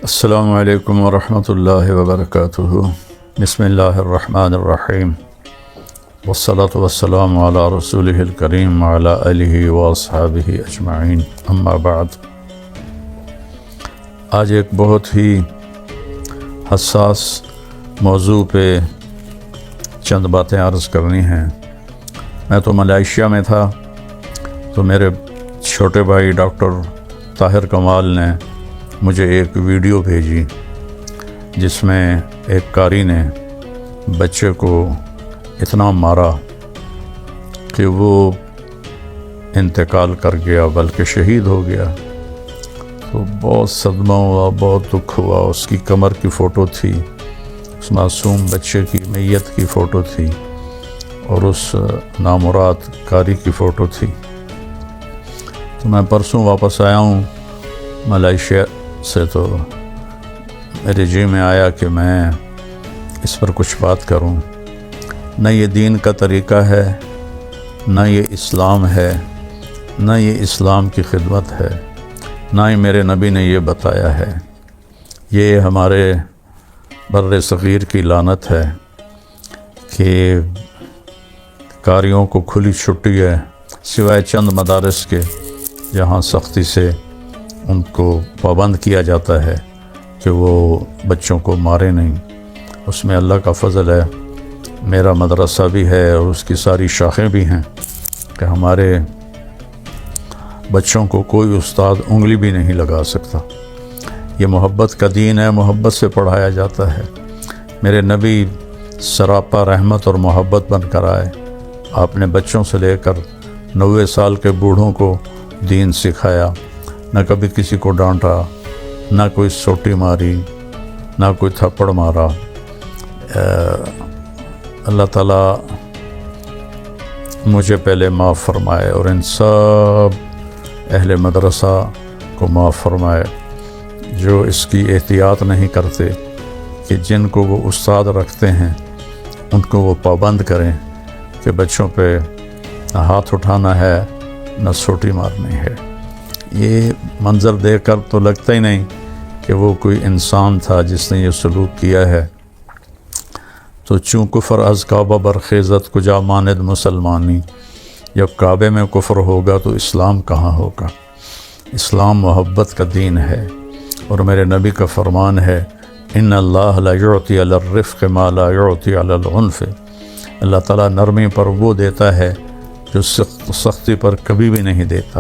السلام علیکم ورحمۃ اللہ وبرکاتہ۔ بسم اللہ الرحمن الرحیم، والصلاة والسلام علی رسولہ الکریم وعلی آلہ واصحابہ اجمعین، اما بعد۔ آج ایک بہت ہی حساس موضوع پہ چند باتیں عرض کرنی ہیں۔ میں تو ملائیشیا میں تھا، تو میرے چھوٹے بھائی ڈاکٹر طاہر کمال نے مجھے ایک ویڈیو بھیجی جس میں ایک قاری نے بچے کو اتنا مارا کہ وہ انتقال کر گیا، بلکہ شہید ہو گیا۔ تو بہت صدمہ ہوا، بہت دکھ ہوا۔ اس کی کمر کی فوٹو تھی، اس معصوم بچے کی میت کی فوٹو تھی، اور اس نامراد قاری کی فوٹو تھی۔ تو میں پرسوں واپس آیا ہوں ملائیشیا سے، تو میرے جی میں آیا کہ میں اس پر کچھ بات کروں۔ نہ یہ دین کا طریقہ ہے، نہ یہ اسلام ہے، نہ یہ اسلام کی خدمت ہے، نہ ہی میرے نبی نے یہ بتایا ہے۔ یہ ہمارے بر صغیر کی لعنت ہے کہ قاریوں کو کھلی چھٹی ہے، سوائے چند مدارس کے جہاں سختی سے ان کو پابند کیا جاتا ہے کہ وہ بچوں کو مارے نہیں۔ اس میں اللہ کا فضل ہے، میرا مدرسہ بھی ہے اور اس کی ساری شاخیں بھی ہیں کہ ہمارے بچوں کو کوئی استاد انگلی بھی نہیں لگا سکتا۔ یہ محبت کا دین ہے، محبت سے پڑھایا جاتا ہے۔ میرے نبی سراپا رحمت اور محبت بن کر آئے۔ آپ نے بچوں سے لے کر 90 سال کے بوڑھوں کو دین سکھایا، نہ کبھی کسی کو ڈانٹا، نہ کوئی سوٹی ماری، نہ کوئی تھپڑ مارا۔ اللہ تعالیٰ مجھے پہلے معاف فرمائے اور ان سب اہل مدرسہ کو معاف فرمائے جو اس کی احتیاط نہیں کرتے کہ جن کو وہ استاد رکھتے ہیں ان کو وہ پابند کریں کہ بچوں پہ نہ ہاتھ اٹھانا ہے، نہ سوٹی مارنی ہے۔ یہ منظر دیکھ کر تو لگتا ہی نہیں کہ وہ کوئی انسان تھا جس نے یہ سلوک کیا ہے۔ تو چوں کفر از کعبہ برخیزت کجا ماند مسلمانی، جب کعبے میں کفر ہوگا تو اسلام کہاں ہوگا؟ اسلام محبت کا دین ہے، اور میرے نبی کا فرمان ہے ان اللہ لا یعطی علی الرفق ما لا یعطی علی العنف۔ اللہ تعالیٰ نرمی پر وہ دیتا ہے جو سختی پر کبھی بھی نہیں دیتا۔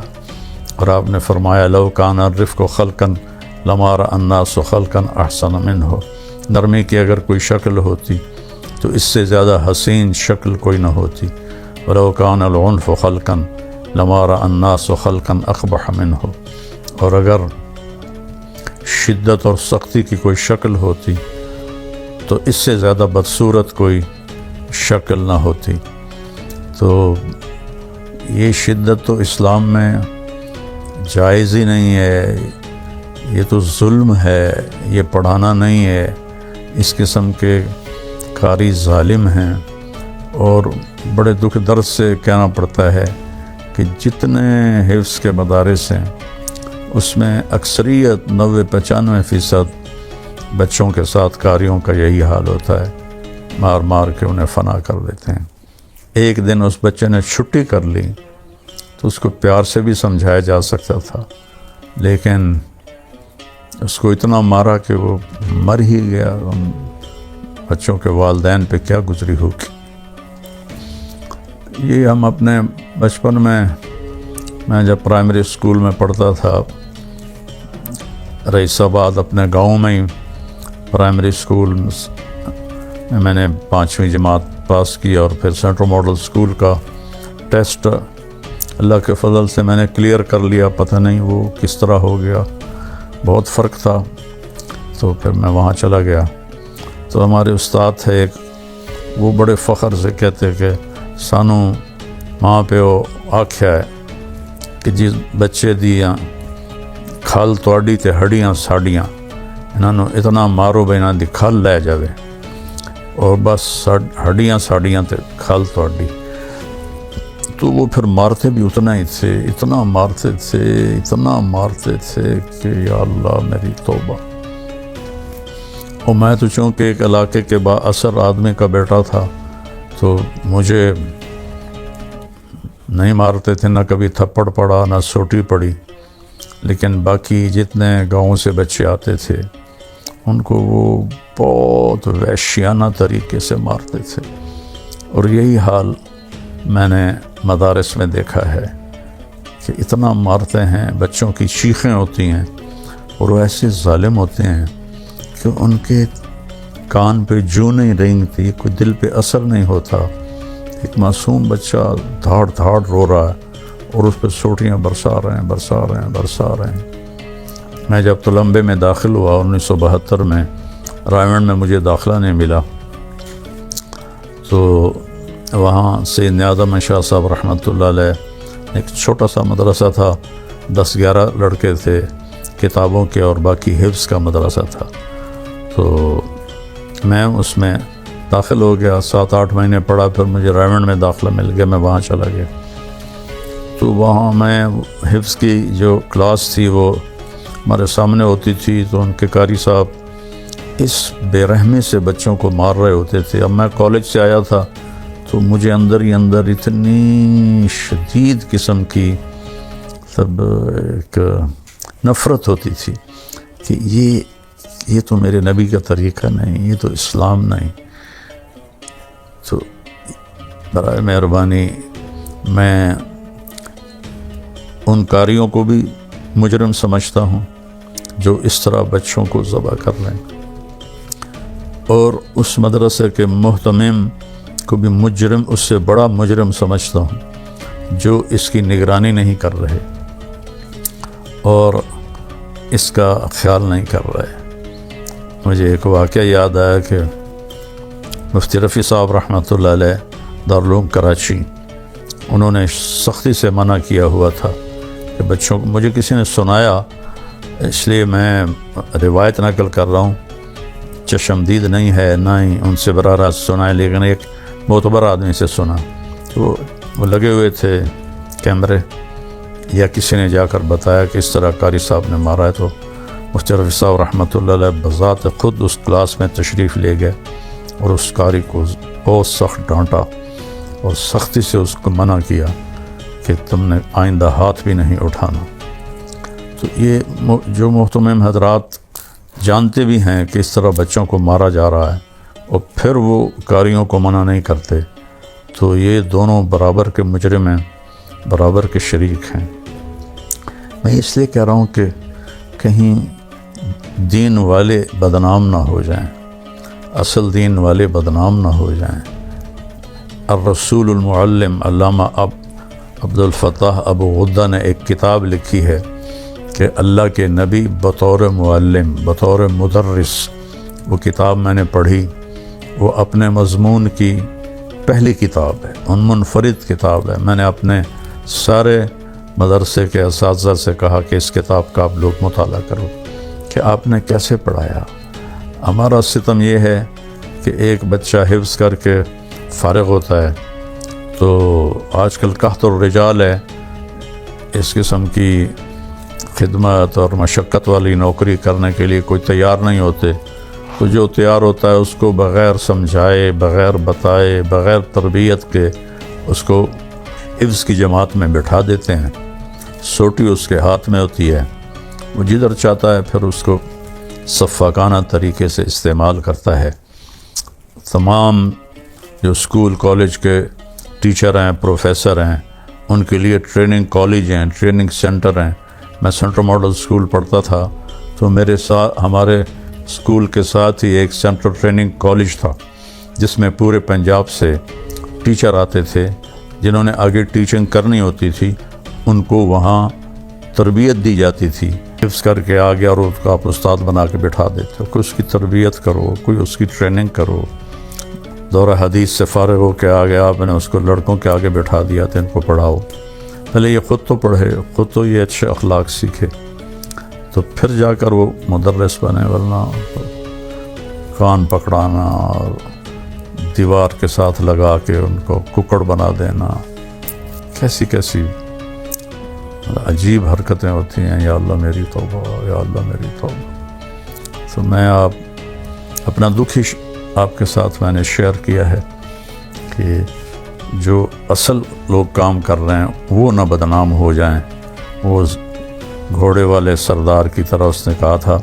اور آپ نے فرمایا لو کان الرفق خلقا لما رأى الناس خلقا احسن منہ۔ نرمی کی اگر کوئی شکل ہوتی تو اس سے زیادہ حسین شکل کوئی نہ ہوتی۔ ولو کان العنف خلقا لما رأى الناس خلقا اقبح منہ۔ اور اگر شدت اور سختی کی کوئی شکل ہوتی تو اس سے زیادہ بدصورت کوئی شکل نہ ہوتی۔ تو یہ شدت تو اسلام میں جائز ہی نہیں ہے، یہ تو ظلم ہے، یہ پڑھانا نہیں ہے۔ اس قسم کے قاری ظالم ہیں، اور بڑے دکھ درد سے کہنا پڑتا ہے کہ جتنے حفظ کے مدارس ہیں اس میں اکثریت 90-95% بچوں کے ساتھ قاریوں کا یہی حال ہوتا ہے، مار مار کے انہیں فنا کر دیتے ہیں۔ ایک دن اس بچے نے چھٹی کر لی تو اس کو پیار سے بھی سمجھایا جا سکتا تھا، لیکن اس کو اتنا مارا کہ وہ مر ہی گیا۔ ان بچوں کے والدین پہ کیا گزری ہوگی۔ یہ ہم اپنے بچپن میں جب پرائمری اسکول میں پڑھتا تھا، رئیس آباد اپنے گاؤں میں ہی پرائمری اسکول میں نے 5ویں جماعت پاس کی، اور پھر سینٹرل ماڈل اسکول کا ٹیسٹ اللہ کے فضل سے میں نے کلیئر کر لیا۔ پتہ نہیں وہ کس طرح ہو گیا، بہت فرق تھا۔ تو پھر میں وہاں چلا گیا، تو ہمارے استاد تھے ایک، وہ بڑے فخر سے کہتے کہ سانو ماں پیو آکھیا ہے کہ جس بچے دیاں کھال تواڈی تے ہڈیاں ساڈیاں، انہاں نوں اتنا مارو بے انہاں دی کھال لے جاوے، اور بس ہڈیاں ساڈیاں تے کھال تواڈی۔ تو وہ پھر مارتے بھی اتنا ہی تھے، اتنا مارتے تھے کہ یا اللہ میری توبہ، اور میں تو چونکہ ایک علاقے کے با اثر آدمی کا بیٹا تھا تو مجھے نہیں مارتے تھے، نہ کبھی تھپڑ پڑا نہ سوٹی پڑی، لیکن باقی جتنے گاؤں سے بچے آتے تھے ان کو وہ بہت وحشیانہ طریقے سے مارتے تھے۔ اور یہی حال میں نے مدارس میں دیکھا ہے کہ اتنا مارتے ہیں، بچوں کی چیخیں ہوتی ہیں اور وہ ایسے ظالم ہوتے ہیں کہ ان کے کان پہ جو نہیں رینگتی، کوئی دل پہ اثر نہیں ہوتا، ایک معصوم بچہ دھاڑ دھاڑ رو رہا ہے اور اس پہ سوٹیاں برسا رہے ہیں۔ میں جب تلمبے میں داخل ہوا 1972 میں، رائے میں مجھے داخلہ نہیں ملا، تو وہاں سید نیاز احمد شاہ صاحب رحمۃ اللہ علیہ، ایک چھوٹا سا مدرسہ تھا، 10-11 لڑکے تھے، کتابوں کے اور باقی حفظ کا مدرسہ تھا، تو میں اس میں داخل ہو گیا، 7-8 مہینے پڑھا، پھر مجھے رائے میں داخلہ مل گیا، میں وہاں چلا گیا۔ تو وہاں میں حفظ کی جو کلاس تھی وہ ہمارے سامنے ہوتی تھی، تو ان کے قاری صاحب اس بے رحمی سے بچوں کو مار رہے ہوتے تھے۔ اب میں کالج سے آیا تھا تو مجھے اندر ہی اندر اتنی شدید قسم کی سب ایک نفرت ہوتی تھی کہ یہ تو میرے نبی کا طریقہ نہیں، یہ تو اسلام نہیں۔ تو برائے مہربانی میں ان قاریوں کو بھی مجرم سمجھتا ہوں جو اس طرح بچوں کو ذبح کر رہے ہیں، اور اس مدرسے کے محتمم کو بھی مجرم، اس سے بڑا مجرم سمجھتا ہوں جو اس کی نگرانی نہیں کر رہے اور اس کا خیال نہیں کر رہے۔ مجھے ایک واقعہ یاد آیا کہ مفتی رفیع صاحب رحمۃ اللہ علیہ دارالعلوم کراچی، انہوں نے سختی سے منع کیا ہوا تھا کہ بچوں کو، مجھے کسی نے سنایا اس لیے میں روایت نقل کر رہا ہوں، چشمدید نہیں ہے، نہ ہی ان سے براہ راست سنا ہے، لیکن ایک معتبر آدمی سے سنا، تو وہ لگے ہوئے تھے کیمرے، یا کسی نے جا کر بتایا کہ اس طرح قاری صاحب نے مارا ہے، تو مفتی رفیع صاحب رحمۃ اللہ علیہ بذات خود اس کلاس میں تشریف لے گئے اور اس قاری کو بہت سخت ڈانٹا اور سختی سے اس کو منع کیا کہ تم نے آئندہ ہاتھ بھی نہیں اٹھانا۔ تو یہ جو محتمم حضرات جانتے بھی ہیں کہ اس طرح بچوں کو مارا جا رہا ہے اور پھر وہ قاریوں کو منع نہیں کرتے، تو یہ دونوں برابر کے مجرم ہیں، برابر کے شریک ہیں۔ میں اس لیے کہہ رہا ہوں کہ کہیں دین والے بدنام نہ ہو جائیں، اصل دین والے بدنام نہ ہو جائیں۔ الرسول المعلم، علامہ عبد الفتاح ابو غدہ نے ایک کتاب لکھی ہے کہ اللہ کے نبی بطور معلم، بطور مدرس، وہ کتاب میں نے پڑھی، وہ اپنے مضمون کی پہلی کتاب ہے، ان منفرد کتاب ہے۔ میں نے اپنے سارے مدرسے کے اساتذہ سے کہا کہ اس کتاب کا آپ لوگ مطالعہ کرو کہ آپ نے کیسے پڑھایا۔ ہمارا ستم یہ ہے کہ ایک بچہ حفظ کر کے فارغ ہوتا ہے، تو آج کل قحط الرجال ہے، اس قسم کی خدمت اور مشقت والی نوکری کرنے کے لیے کوئی تیار نہیں ہوتے، تو جو تیار ہوتا ہے اس کو بغیر سمجھائے، بغیر بتائے، بغیر تربیت کے اس کو حفظ کی جماعت میں بٹھا دیتے ہیں، سوٹی اس کے ہاتھ میں ہوتی ہے، وہ جدھر چاہتا ہے پھر اس کو سفاکانہ طریقے سے استعمال کرتا ہے۔ تمام جو اسکول کالج کے ٹیچر ہیں، پروفیسر ہیں، ان کے لیے ٹریننگ کالج ہیں، ٹریننگ سینٹر ہیں۔ میں سینٹرل ماڈل اسکول پڑھتا تھا تو ہمارے اسکول کے ساتھ ہی ایک سینٹرل ٹریننگ کالج تھا جس میں پورے پنجاب سے ٹیچر آتے تھے، جنہوں نے آگے ٹیچنگ کرنی ہوتی تھی، ان کو وہاں تربیت دی جاتی تھی، حفظ کر کے آ گیا اور اس کو آپ استاد بنا کے بٹھا دیتے ہو، کوئی اس کی تربیت کرو، کوئی اس کی ٹریننگ کرو۔ دورہ حدیث سے فارغ ہو کے آ گیا، آپ نے اس کو لڑکوں کے آگے بٹھا دیا تھا، ان کو پڑھاؤ، پہلے یہ خود تو پڑھے، خود تو یہ اچھے اخلاق سیکھے، تو پھر جا کر وہ مدرس بنے، ورنہ کان پکڑانا اور دیوار کے ساتھ لگا کے ان کو ککڑ بنا دینا، کیسی کیسی عجیب حرکتیں ہوتی ہیں۔ یا اللہ میری توبہ، یا اللہ میری توبہ۔ تو میں اپنا دکھ ہی آپ کے ساتھ میں نے شیئر کیا ہے کہ جو اصل لوگ کام کر رہے ہیں وہ نہ بدنام ہو جائیں. وہ گھوڑے والے سردار کی طرح اس نے کہا تھا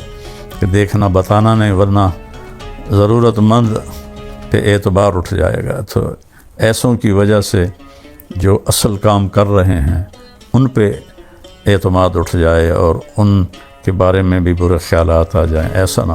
کہ دیکھنا بتانا نہیں ورنہ ضرورت مند پہ اعتبار اٹھ جائے گا. تو ایسوں کی وجہ سے جو اصل کام کر رہے ہیں ان پہ اعتماد اٹھ جائے اور ان کے بارے میں بھی برے خیالات آ جائیں. ایسا نہ